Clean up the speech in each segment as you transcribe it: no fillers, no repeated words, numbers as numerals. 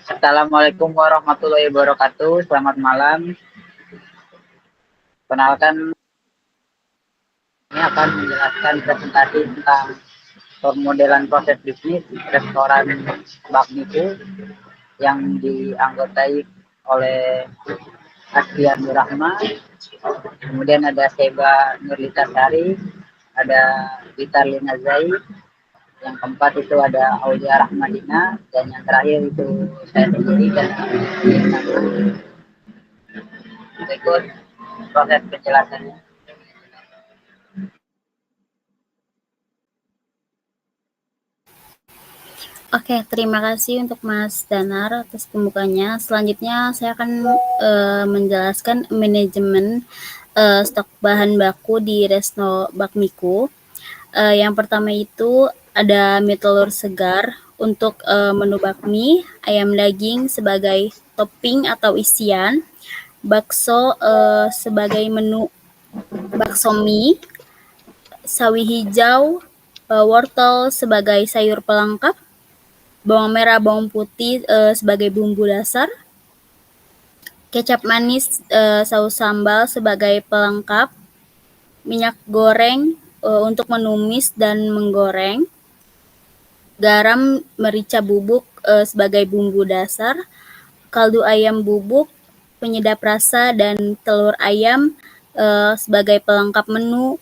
Assalamualaikum warahmatullahi wabarakatuh. Selamat malam. Perkenalkan, ini akan menjelaskan presentasi tentang pemodelan proses bisnis restoran Bakmiku yang dianggotai oleh Asfian Nurrahma, kemudian ada Seba Nurlita Sari, ada Vitar Linazai, yang keempat itu ada Aulia Rahmadina, dan yang terakhir itu saya sendiri dan berikut proses penjelasannya. Oke, terima kasih untuk Mas Danar atas pembukanya. Selanjutnya saya akan menjelaskan manajemen stok bahan baku di Resto Bakmiku. Yang pertama itu ada mie telur segar untuk menu bakmi, ayam daging sebagai topping atau isian, bakso sebagai menu bakso mie, sawi hijau, wortel sebagai sayur pelengkap, bawang merah, bawang putih sebagai bumbu dasar, kecap manis, saus sambal sebagai pelengkap, minyak goreng untuk menumis dan menggoreng, garam, merica bubuk sebagai bumbu dasar, kaldu ayam bubuk, penyedap rasa, dan telur ayam sebagai pelengkap menu,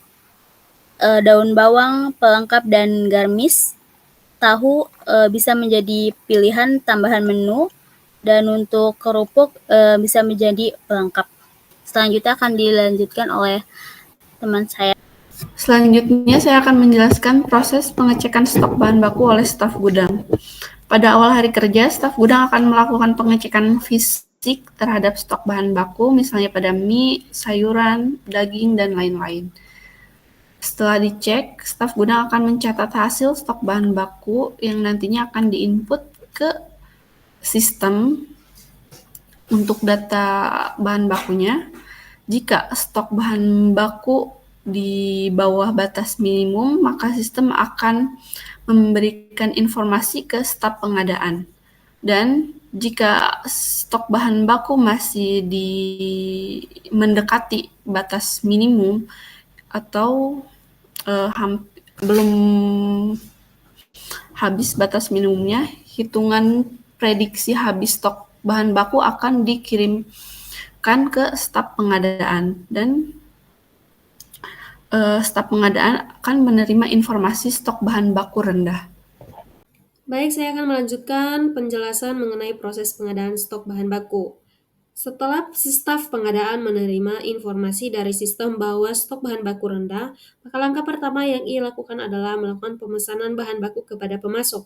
daun bawang pelengkap dan garmis. Tahu bisa menjadi pilihan tambahan menu, dan untuk kerupuk bisa menjadi pelengkap. Selanjutnya akan dilanjutkan oleh teman saya. Selanjutnya saya akan menjelaskan proses pengecekan stok bahan baku oleh staf gudang. Pada awal hari kerja, staf gudang akan melakukan pengecekan fisik terhadap stok bahan baku, misalnya pada mie, sayuran, daging, dan lain-lain. Setelah dicek, staf gudang akan mencatat hasil stok bahan baku yang nantinya akan diinput ke sistem untuk data bahan bakunya. Jika stok bahan baku di bawah batas minimum, maka sistem akan memberikan informasi ke staf pengadaan. Dan jika stok bahan baku masih mendekati batas minimum atau belum habis batas minimumnya, hitungan prediksi habis stok bahan baku akan dikirimkan ke staf pengadaan, dan staf pengadaan akan menerima informasi stok bahan baku rendah. Baik, saya akan melanjutkan penjelasan mengenai proses pengadaan stok bahan baku. Setelah staf pengadaan menerima informasi dari sistem bahwa stok bahan baku rendah, maka langkah pertama yang ia lakukan adalah melakukan pemesanan bahan baku kepada pemasok.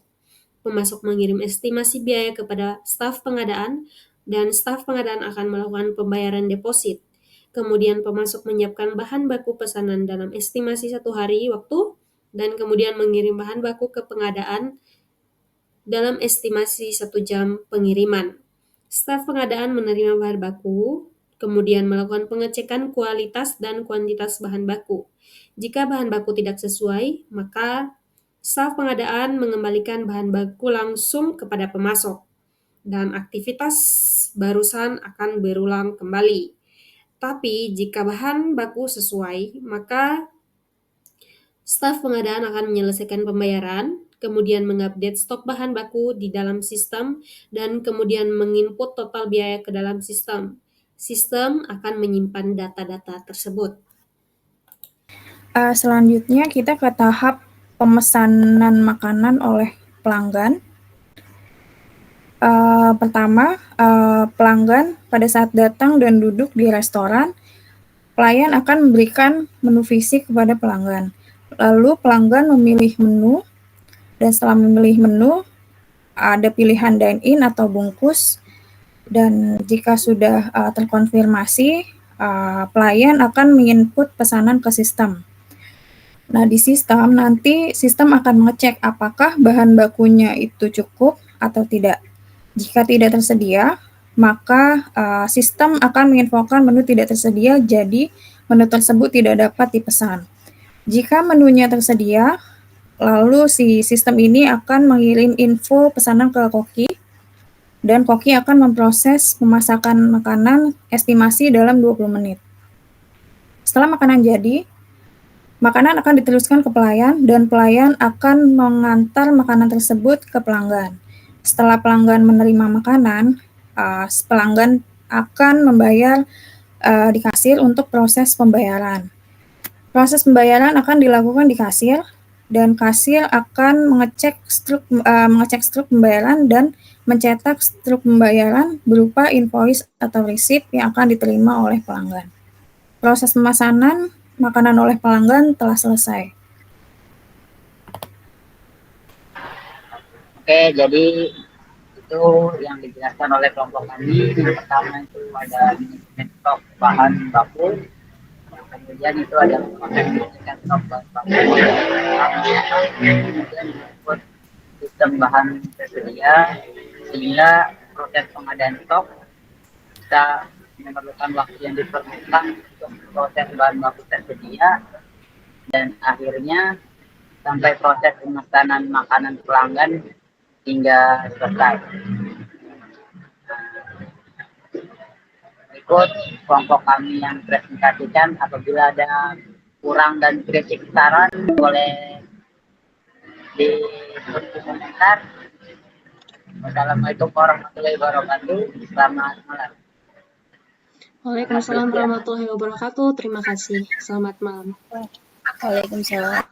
Pemasok mengirim estimasi biaya kepada staf pengadaan, dan staf pengadaan akan melakukan pembayaran deposit. Kemudian pemasok menyiapkan bahan baku pesanan dalam estimasi 1 hari waktu, dan kemudian mengirim bahan baku ke pengadaan dalam estimasi 1 jam pengiriman. Staf pengadaan menerima bahan baku, kemudian melakukan pengecekan kualitas dan kuantitas bahan baku. Jika bahan baku tidak sesuai, maka staf pengadaan mengembalikan bahan baku langsung kepada pemasok, dan aktivitas barusan akan berulang kembali. Tapi jika bahan baku sesuai, maka staf pengadaan akan menyelesaikan pembayaran, kemudian mengupdate stok bahan baku di dalam sistem, dan kemudian menginput total biaya ke dalam sistem. Sistem akan menyimpan data-data tersebut. Selanjutnya kita ke tahap pemesanan makanan oleh pelanggan. Pertama, pelanggan pada saat datang dan duduk di restoran, pelayan akan memberikan menu fisik kepada pelanggan. Lalu pelanggan memilih menu, dan setelah memilih menu, ada pilihan dine-in atau bungkus, dan jika sudah terkonfirmasi, pelayan akan menginput pesanan ke sistem. Nah, di sistem nanti sistem akan mengecek apakah bahan bakunya itu cukup atau tidak. Jika tidak tersedia, maka sistem akan menginfokan menu tidak tersedia, jadi menu tersebut tidak dapat dipesan. Jika menunya tersedia, Lalu si sistem ini akan mengirim info pesanan ke koki, dan koki akan memproses pemasakan makanan estimasi dalam 20 menit. Setelah makanan jadi, makanan akan diteruskan ke pelayan dan pelayan akan mengantar makanan tersebut ke pelanggan. Setelah pelanggan menerima makanan, pelanggan akan membayar di kasir untuk proses pembayaran. Proses pembayaran akan dilakukan di kasir, dan kasir akan mengecek struk pembayaran dan mencetak struk pembayaran berupa invoice atau receipt yang akan diterima oleh pelanggan. Proses pemesanan makanan oleh pelanggan telah selesai. Oke, jadi itu yang dijelaskan oleh kelompok kami. Yang pertama itu ada manajemen stok bahan baku. Kemudian itu ada proses pengecekan stok bahan baku. Kemudian disebut sistem bahan tersedia, sehingga proses pengadaan stok kita memerlukan waktu yang diperlukan untuk proses bahan baku tersedia, dan akhirnya sampai proses pemesanan makanan pelanggan hingga selesai. Berikut kelompok kami yang presentasikan. Apabila ada kurang dan kritik saran boleh di komentar. Wassalamualaikum warahmatullahi wabarakatuh. Selamat malam. Waalaikumsalam warahmatullahi wabarakatuh. Terima kasih. Selamat malam. Waalaikumsalam.